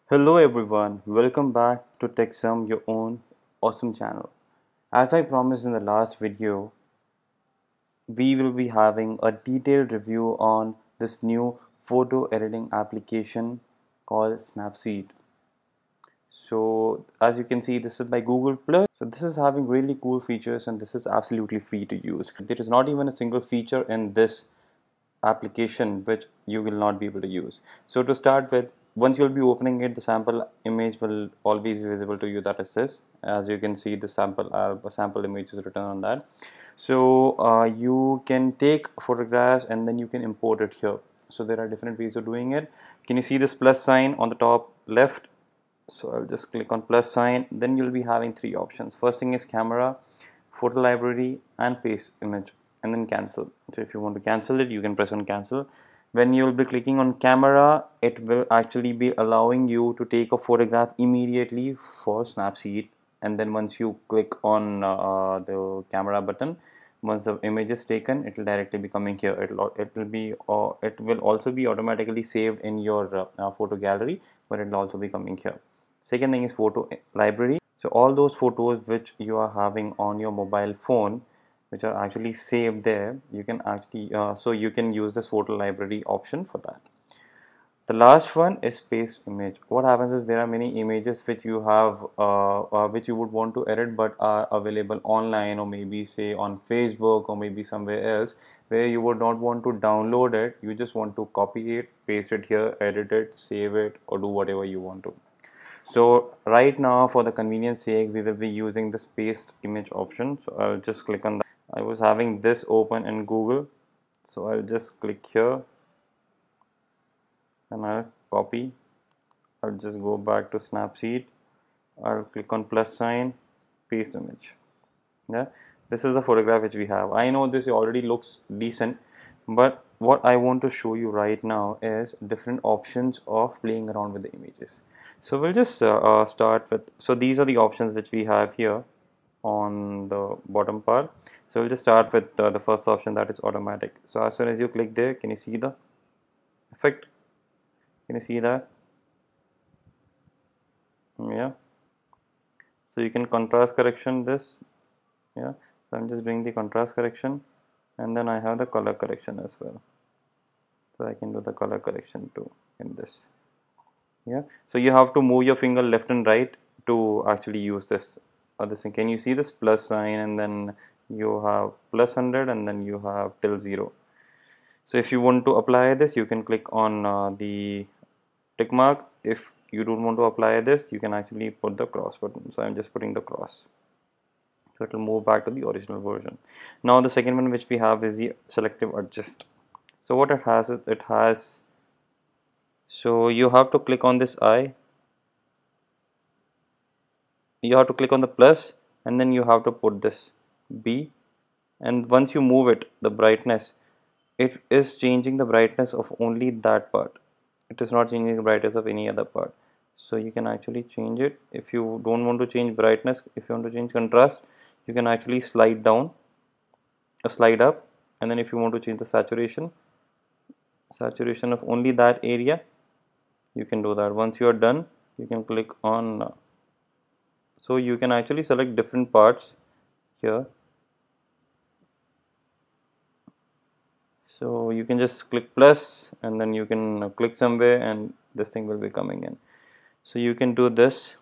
Hello everyone, welcome back to Techsome, your own awesome channel. As I promised in the last video, we will be having a detailed review on this new photo editing application called Snapseed. So as you can see, this is by Google Plus. So this is having really cool features and this is absolutely free to use. There is not even a single feature in this application which you will not be able to use. So to start with, once you'll be opening it, the sample image will always be visible to you, that is this. As you can see, the sample image is written on that. So you can take photographs and then you can import it here. So there are different ways of doing it. Can you see this plus sign on the top left? So I'll just click on plus sign. Then you'll be having three options. First thing is camera, photo library and paste image, and then cancel. So if you want to cancel it, you can press on cancel. When you'll be clicking on camera, it will actually be allowing you to take a photograph immediately for Snapseed. And then once you click on the camera button, once the image is taken, it will directly be coming here. It will also be automatically saved in your photo gallery, but it will also be coming here. Second thing is photo library. So all those photos which you are having on your mobile phone, which are actually saved there, you can actually so you can use this photo library option for that. The last one is paste image. What happens is there are many images which you have which you would want to edit but are available online, or maybe say on Facebook or maybe somewhere else, where you would not want to download it. You just want to copy it, paste it here, edit it, save it, or do whatever you want to. So right now, for the convenience sake, we will be using this paste image option. So I'll just click on that. I was having this open in Google, so I'll just click here and I'll copy. I'll just go back to Snapseed. I'll click on plus sign, paste image. Yeah, this is the photograph which we have. I know this already looks decent, but what I want to show you right now is different options of playing around with the images. So we'll just start with, so these are the options which we have here on the bottom part. So we'll just start with the first option, that is automatic. So as soon as you click there, can you see the effect? Can you see that? Yeah, so you can contrast correction this. Yeah, so I'm just doing the contrast correction, and then I have the color correction as well, so I can do the color correction too in this. Yeah, so you have to move your finger left and right to actually use this other thing. Can you see this plus sign, and then you have plus 100 and then you have till 0. So if you want to apply this, you can click on the tick mark. If you don't want to apply this, you can actually put the cross button. So I'm just putting the cross, so it will move back to the original version. Now the second one which we have is the selective adjust. So what it has is, it has, so you have to click on this eye, you have to click on the plus, and then you have to put this B, and once you move it, the brightness, it is changing the brightness of only that part. It is not changing the brightness of any other part. So you can actually change it. If you don't want to change brightness, if you want to change contrast, you can actually slide down or slide up, and then if you want to change the saturation of only that area, you can do that. Once you are done, you can click on so you can actually select different parts here. So you can just click plus, and then you can click somewhere and this thing will be coming in. So you can do this.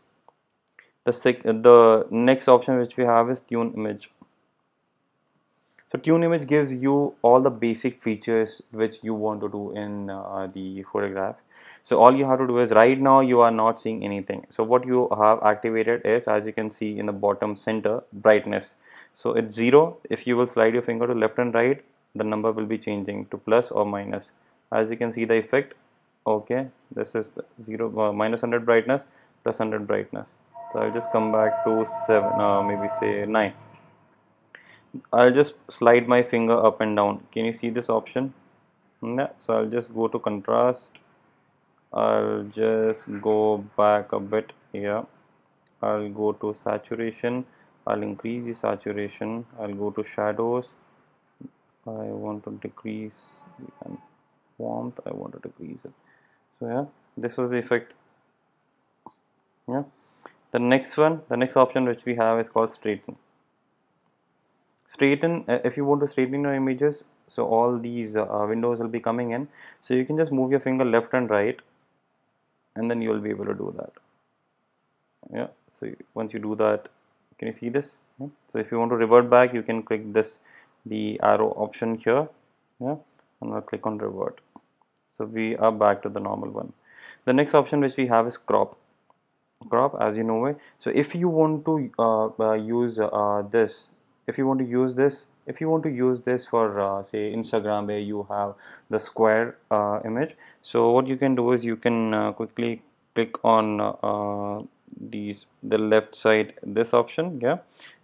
The next option which we have is tune image. So tune image gives you all the basic features which you want to do in the photograph. So all you have to do is, right now you are not seeing anything. So what you have activated is, as you can see in the bottom center, brightness. So it's 0. If you will slide your finger to left and right, the number will be changing to plus or minus. As you can see the effect, okay, this is the 0, minus 100 brightness, plus 100 brightness. So I'll just come back to 7, maybe say 9. I'll just slide my finger up and down. Can you see this option? Yeah. So I'll just go to contrast. I'll just go back a bit here. I'll go to saturation. I'll increase the saturation. I'll go to shadows. I want to decrease the warmth. I want to decrease it. So yeah, this was the effect. Yeah. The next option which we have is called straighten. Straighten, if you want to straighten your images, so all these windows will be coming in, so you can just move your finger left and right, and then you will be able to do that. Yeah, so once you do that, can you see this? Yeah. So if you want to revert back, you can click this, the arrow option here. Yeah, and I'll click on revert. So we are back to the normal one. The next option which we have is crop. Crop, as you know it. So if you want to use this, if you want to use this, if you want to use this for say Instagram, where you have the square image, so what you can do is you can quickly click on the left side, this option. Yeah,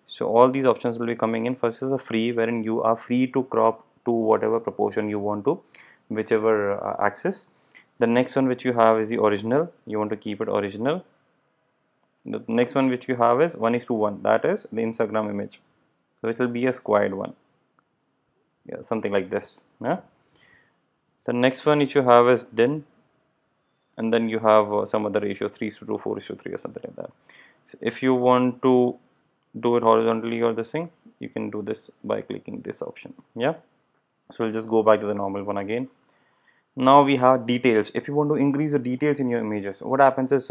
so all these options will be coming in. First is a free, wherein you are free to crop to whatever proportion you want to, whichever axis. The next one which you have is the original. You want to keep it original. The next one which you have is 1:1, that is the Instagram image, so it will be a squared one. Yeah, something like this. Yeah. The next one which you have is din, and then you have some other ratios, 3:2, 4:3, or something like that. So if you want to do it horizontally or this thing, you can do this by clicking this option. Yeah, so we'll just go back to the normal one again. Now we have details. If you want to increase the details in your images, what happens is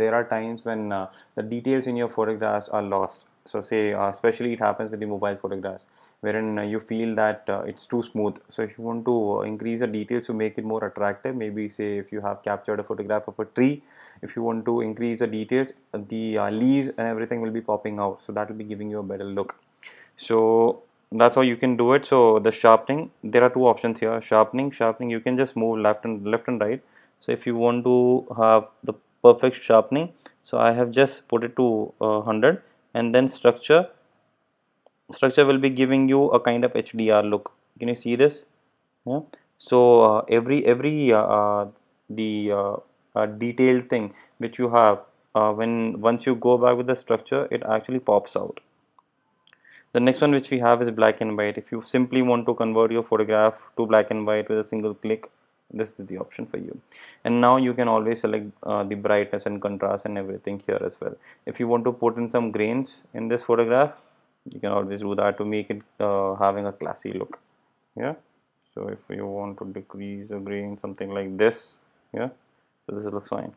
there are times when the details in your photographs are lost. So say especially it happens with the mobile photographs, wherein you feel that it's too smooth. So if you want to increase the details to make it more attractive, maybe say if you have captured a photograph of a tree, if you want to increase the details, the leaves and everything will be popping out, so that will be giving you a better look. So that's how you can do it. So the sharpening, there are two options here. Sharpening, you can just move left and right. So if you want to have the perfect sharpening, so I have just put it to 100. And then structure will be giving you a kind of HDR look. Can you see this? Yeah. So every the detailed thing which you have, when once you go back with the structure, it actually pops out. The next one which we have is black and white. If you simply want to convert your photograph to black and white with a single click, this is the option for you. And now you can always select the brightness and contrast and everything here as well. If you want to put in some grains in this photograph, you can always do that to make it having a classy look. Yeah. So if you want to decrease a grain, something like this, yeah, so this looks fine.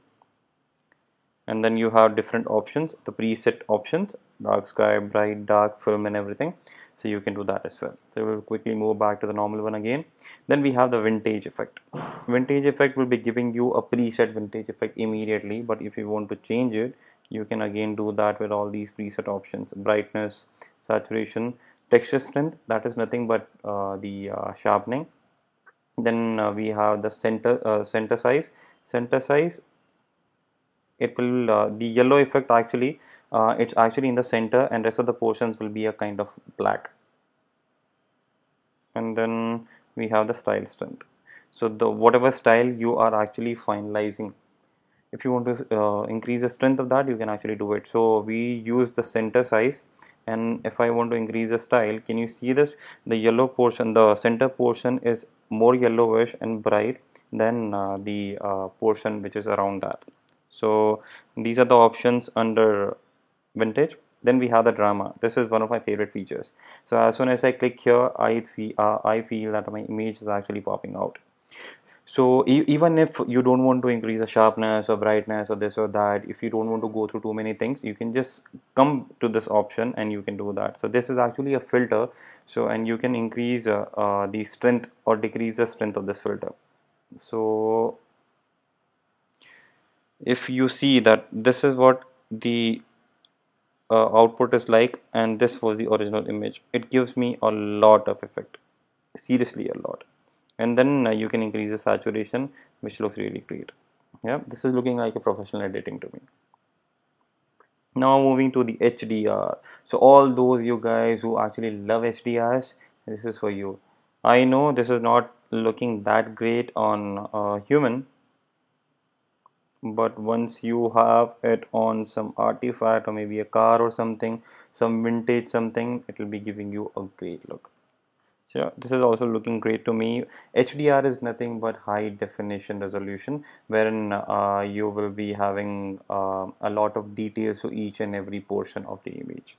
And then you have different options, the preset options, dark sky, bright, dark, film, and everything. So you can do that as well. So we'll quickly move back to the normal one again. Then we have the vintage effect. Vintage effect will be giving you a preset vintage effect immediately, but if you want to change it, you can again do that with all these preset options: brightness, saturation, texture strength, that is nothing but the sharpening. Then we have the center size. Center size, it will the yellow effect actually, it's actually in the center, and rest of the portions will be a kind of black. And then we have the style strength. So the whatever style you are actually finalizing, if you want to increase the strength of that, you can actually do it. So we use the center size, and if I want to increase the style, can you see this? The yellow portion, the center portion is more yellowish and bright than the portion which is around that. So these are the options under vintage. Then we have the drama. This is one of my favorite features. So as soon as I click here, I feel that my image is actually popping out. So even if you don't want to increase the sharpness or brightness or this or that, if you don't want to go through too many things, you can just come to this option and you can do that. So this is actually a filter. So and you can increase the strength or decrease the strength of this filter. So if you see that this is what the output is like, and this was the original image, it gives me a lot of effect, seriously a lot. And then you can increase the saturation, which looks really great. Yeah, this is looking like a professional editing to me. Now moving to the HDR. So all those you guys who actually love HDRs, this is for you. I know this is not looking that great on human, but once you have it on some artifact or maybe a car or something, some vintage something, it will be giving you a great look. So this is also looking great to me. HDR is nothing but high definition resolution, wherein you will be having a lot of details to each and every portion of the image.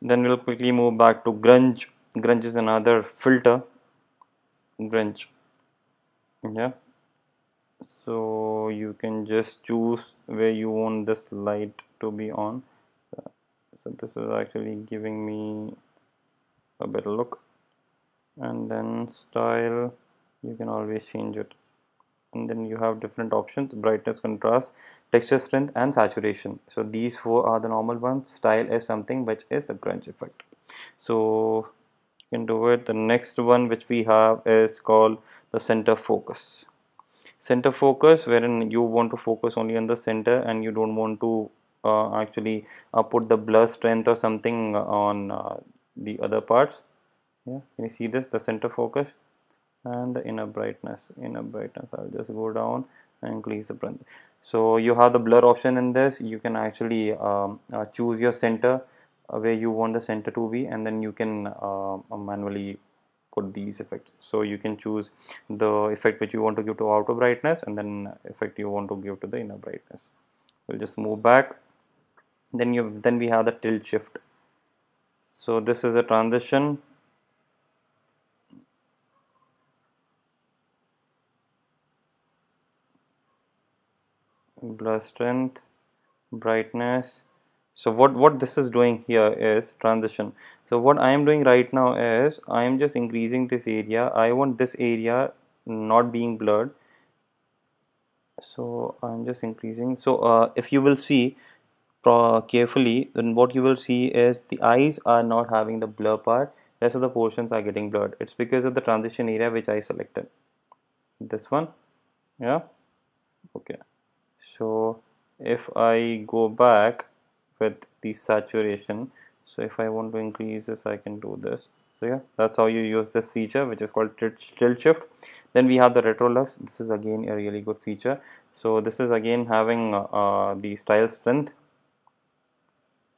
Then we'll quickly move back to Grunge. Grunge is another filter. Grunge, yeah. So you can just choose where you want this light to be on. So this is actually giving me a better look. And then style, you can always change it. And then you have different options: brightness, contrast, texture strength, and saturation. So these four are the normal ones. Style is something which is the grunge effect. So you can do it. The next one which we have is called the center focus. Center focus, wherein you want to focus only on the center and you don't want to actually put the blur strength or something on the other parts. Yeah, can you see this, the center focus? And the inner brightness, I'll just go down and increase the brightness. So you have the blur option in this. You can actually choose your center, where you want the center to be, and then you can manually put these effects. So you can choose the effect which you want to give to outer brightness, and then effect you want to give to the inner brightness. We'll just move back. Then we have the tilt shift. So this is a transition. Blur strength, brightness. So what this is doing here is transition. So what I am doing right now is I am just increasing this area. I want this area not being blurred, so I'm just increasing. So if you will see carefully, then what you will see is the eyes are not having the blur part. Rest of the portions are getting blurred. It's because of the transition area which I selected. This one, yeah. Okay. So if I go back with the saturation, so if I want to increase this, I can do this. So yeah, that's how you use this feature, which is called tilt shift. Then we have the retrolux. This is again a really good feature. So this is again having the style strength,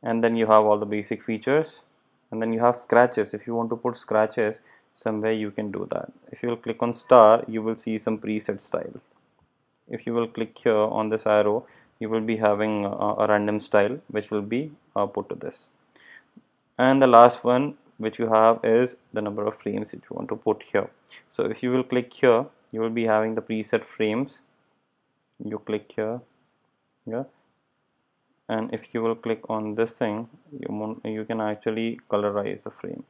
and then you have all the basic features, and then you have scratches. If you want to put scratches somewhere, you can do that. If you will click on star, you will see some preset styles. If you will click here on this arrow, you will be having a random style which will be put to this. And the last one which you have is the number of frames which you want to put here. So if you will click here, you will be having the preset frames. You click here, yeah, and if you will click on this thing, you can actually colorize the frame.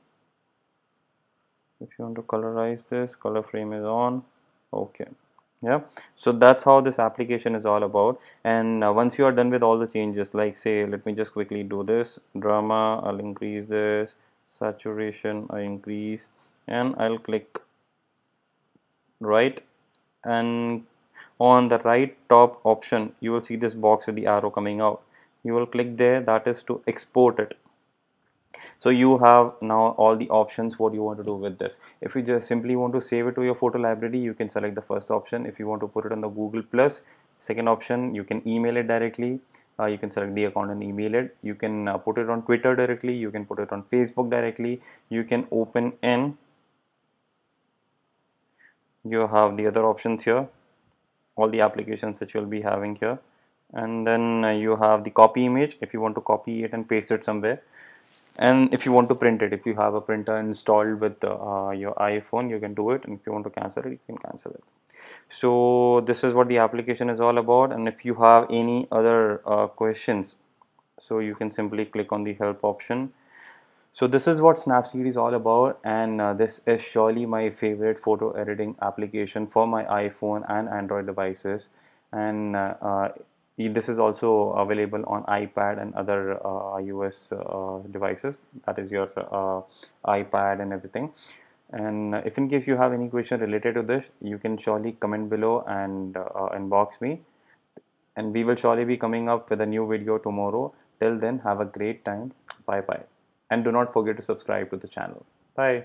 If you want to colorize this, color frame is on. Okay. Yeah, so that's how this application is all about. And once you are done with all the changes, like say, let me just quickly do this drama, I'll increase this saturation, I increase, and I'll click right, and on the right top option you will see this box with the arrow coming out. You will click there, that is to export it. So you have now all the options what you want to do with this. If you just simply want to save it to your photo library, you can select the first option. If you want to put it on the Google Plus, second option, you can email it directly. You can select the account and email it. You can put it on Twitter directly. You can put it on Facebook directly. You can open in. You have the other options here, all the applications which you'll be having here. And then you have the copy image if you want to copy it and paste it somewhere. And if you want to print it, if you have a printer installed with your iPhone, you can do it, and if you want to cancel it, you can cancel it. So this is what the application is all about. And if you have any other questions, so you can simply click on the help option. So this is what Snapseed is all about, and this is surely my favorite photo editing application for my iPhone and Android devices. And this is also available on iPad and other iOS devices, that is your iPad and everything. And if in case you have any question related to this, you can surely comment below and inbox me, and we will surely be coming up with a new video tomorrow. Till then, have a great time. Bye bye, and do not forget to subscribe to the channel. Bye.